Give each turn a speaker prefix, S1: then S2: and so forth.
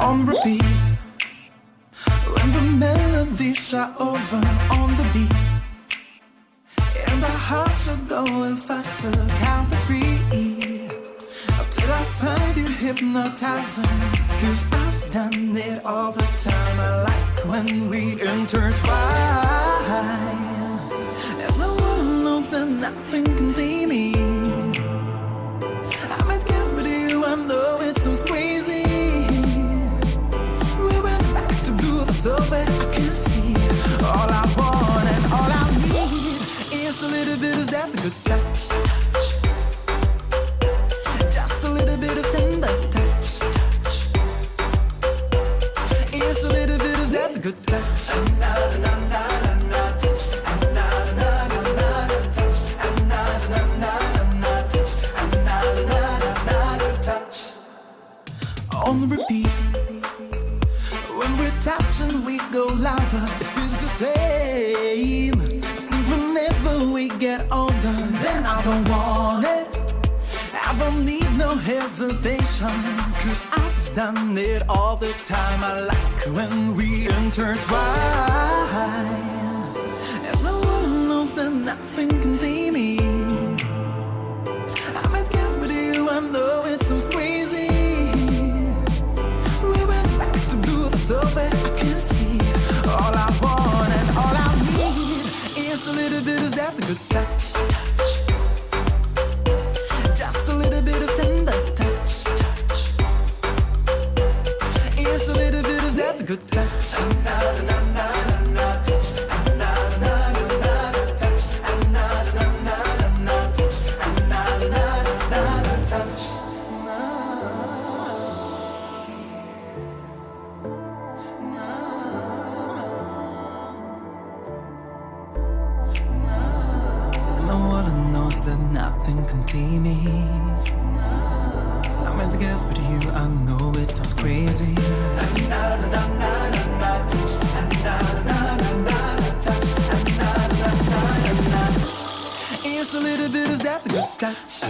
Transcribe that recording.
S1: on repeat. When the melodies are over on the beat, and our hearts are going faster, count to three, till I find you hypnotizing. Cause I've done it all the time. I like when we intertwine, and no one knows that nothing can tame me. I might give it to you, I know it sounds crazy. We went back to blue, that's all that I can see. All I want and all I need is a little bit of that good touch. Just a little bit of tender touch. It's a little bit of that good touch. On repeat. When we're touching, we go louder. It feels the same. I think whenever we get older, then I don't want it. I don't need no hesitation, cause I've done it all the time. I like when we intertwine, and no one knows that nothing can tame me. I might give it to you, I know it sounds crazy. We went back to blue, that's all that I can see. All I want and all I need is a little bit of that good touch. Just a little bit of tender touch. It's a little bit of that good touch. No one knows that nothing can tame me. I'm in together with you, I know it sounds crazy. It's a little bit of that good touch.